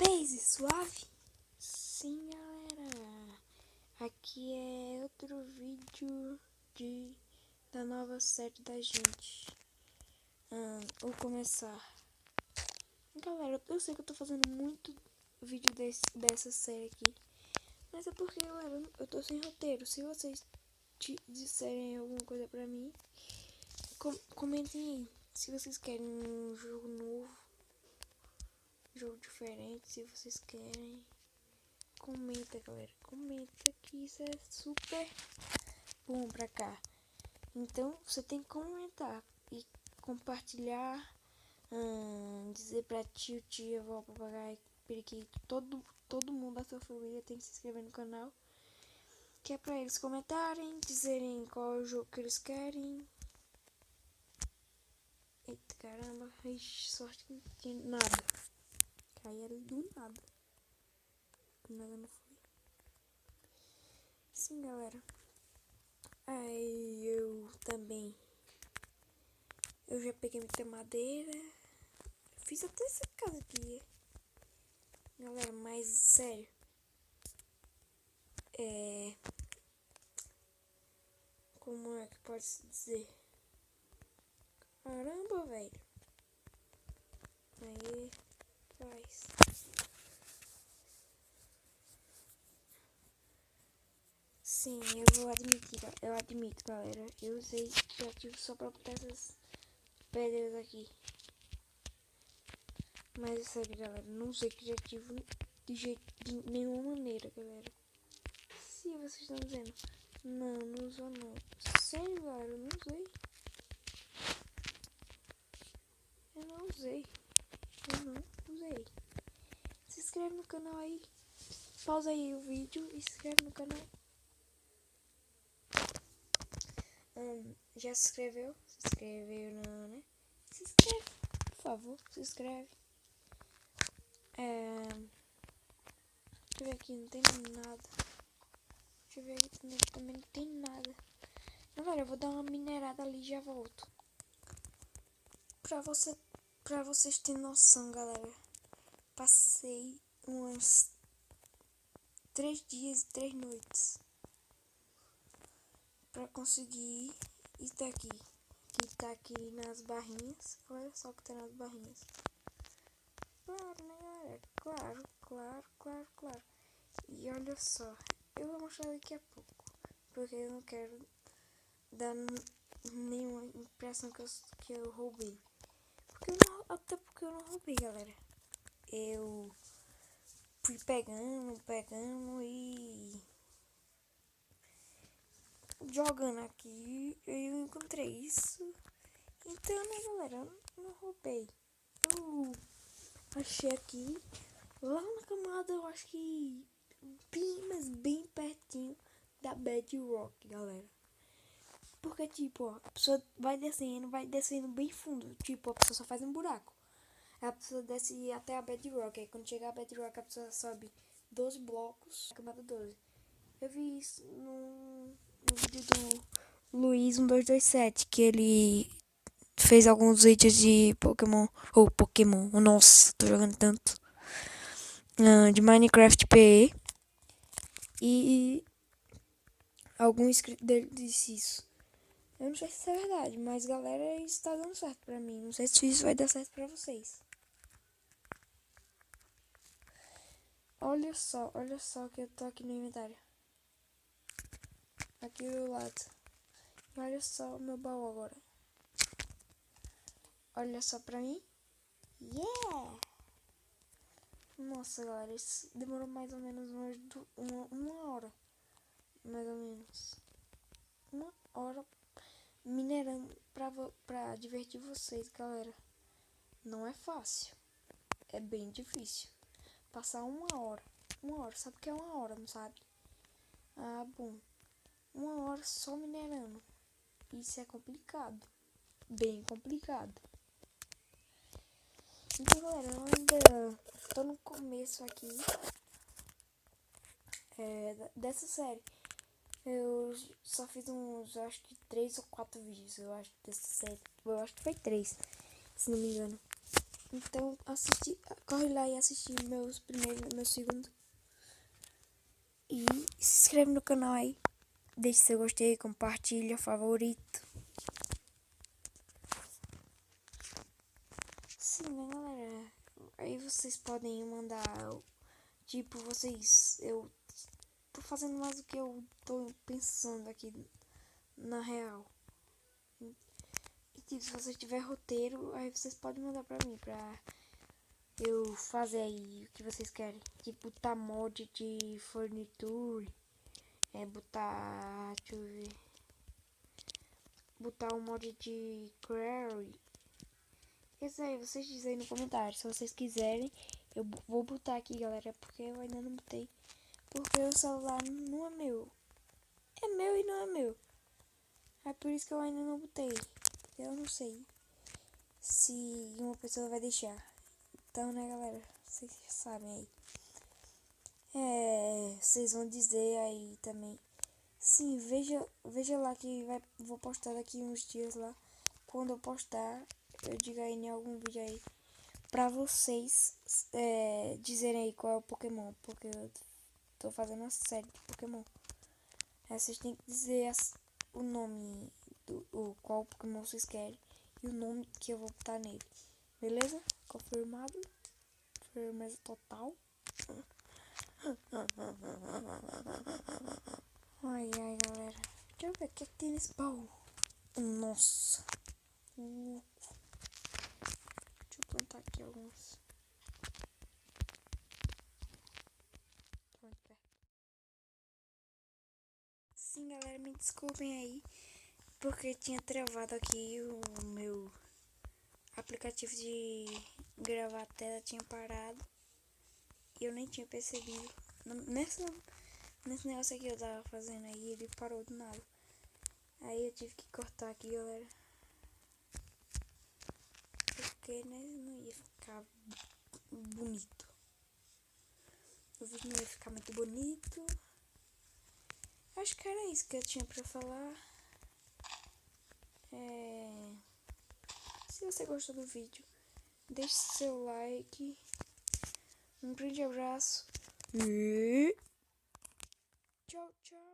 Pace suave? Sim, galera. Aqui é outro vídeo da nova série da gente. Vou começar. Galera, eu sei que eu tô fazendo muito vídeo dessa série aqui, mas é porque, galera, eu tô sem roteiro. Se vocês disserem alguma coisa pra mim, comentem aí. Se vocês querem um jogo novo, jogo diferente, se vocês querem, comenta, galera, comenta que isso é super bom pra cá. Então você tem que comentar e compartilhar, dizer pra tio, tia, avó, papagaio, periquito, todo mundo da sua família tem que se inscrever no canal, que é pra eles comentarem, dizerem qual é o jogo que eles querem. Eita caramba, ixi, sorte que não tinha nada. Caiu ali do nada. Nada não foi. Sim, galera. Aí eu também. Eu já peguei muita madeira. Fiz até essa casa aqui. Galera, mas sério. Como é que pode se dizer? Caramba, velho. Aí, faz. Sim, eu admito, galera. Eu usei criativo só pra botar essas pedras aqui. Mas é sério, galera, não usei criativo de nenhuma maneira, galera. Se vocês estão dizendo, não usou não. Sério, galera, eu não usei. Eu não usei. Se inscreve no canal aí. Pausa aí o vídeo e se inscreve no canal. Já se inscreveu? Se inscreveu não, né? Se inscreve, por favor, se inscreve. Deixa eu ver aqui, não tem nada. Deixa eu ver aqui também não tem nada. Galera, eu vou dar uma minerada ali e já volto. Pra vocês terem noção, galera. Passei umas 3 dias e 3 noites pra conseguir isso daqui. Que tá aqui nas barrinhas. Olha só o que tá nas barrinhas. Claro, né, galera? Claro. E olha só, eu vou mostrar daqui a pouco, porque eu não quero dar nenhuma impressão que eu roubei. Até porque eu não roubei, galera. Eu fui pegando e jogando aqui, eu encontrei isso. Então, né, galera, eu não roubei. Eu achei aqui, lá na camada, eu acho que mas bem pertinho da Bedrock, galera. Porque, tipo, ó, a pessoa vai descendo bem fundo. Tipo, a pessoa só faz um buraco. A pessoa desce até a Bedrock. Aí quando chegar a Bedrock, a pessoa sobe 12 blocos. Camada 12. Eu vi isso no vídeo do Luiz1227, que ele fez alguns vídeos de Pokémon. Nossa, tô jogando tanto. De Minecraft PE. E algum inscrito dele disse isso. Eu não sei se isso é verdade, mas galera, isso tá dando certo pra mim. Não sei se isso vai dar certo pra vocês. Olha só que eu tô aqui no inventário. Aqui do lado. E olha só o meu baú agora. Olha só pra mim. Yeah! Nossa, galera, isso demorou mais ou menos uma hora. Mais ou menos. Uma hora minerando pra divertir vocês, galera. Não é fácil. É bem difícil. Passar uma hora. Sabe o que é uma hora, não sabe? Ah, bom. Uma hora só minerando. Isso é complicado. Bem complicado. Então, galera, eu ainda tô no começo aqui dessa série. Eu só fiz eu acho que 3 ou 4 vídeos, eu acho, dessa série. Eu acho que foi 3, se não me engano. Então assiste, corre lá e assiste meu segundo. E se inscreve no canal aí. Deixe seu gostei, compartilha, favorito. Sim, né, galera? Aí vocês podem mandar, tipo, eu tô fazendo mais do que eu tô pensando aqui na real. E tipo, se você tiver roteiro, aí vocês podem mandar pra mim, pra eu fazer aí o que vocês querem. Tipo, botar mod de furniture, deixa eu ver, botar um mod de query. Isso aí, vocês dizem aí no comentário, se vocês quiserem, eu vou botar aqui, galera, porque eu ainda não botei. Porque o celular não é meu. É meu e não é meu. É por isso que eu ainda não botei. Porque eu não sei se uma pessoa vai deixar. Então, né, galera? Vocês já sabem aí. Vocês vão dizer aí também. Sim, veja lá que vou postar daqui uns dias lá. Quando eu postar, eu digo aí em algum vídeo aí. Pra vocês dizerem aí qual é o Pokémon. Porque eu tô fazendo uma série de Pokémon. Aí vocês têm que dizer o nome qual Pokémon vocês querem e o nome que eu vou botar nele. Beleza? Confirmado. Firmeza total. Ai, galera. Deixa eu ver o que tem nesse baú. Nossa. Deixa eu plantar aqui alguns. Pronto, sim, galera, me desculpem aí. Porque tinha travado aqui o meu aplicativo de gravar a tela, tinha parado. E eu nem tinha percebido. Nesse negócio aqui que eu tava fazendo aí, ele parou do nada. Aí eu tive que cortar aqui, galera. Porque, né, não ia ficar bonito. O vídeo não ia ficar muito bonito. Acho que era isso que eu tinha pra falar. Se você gostou do vídeo, deixe seu like. Um grande abraço. E tchau, tchau.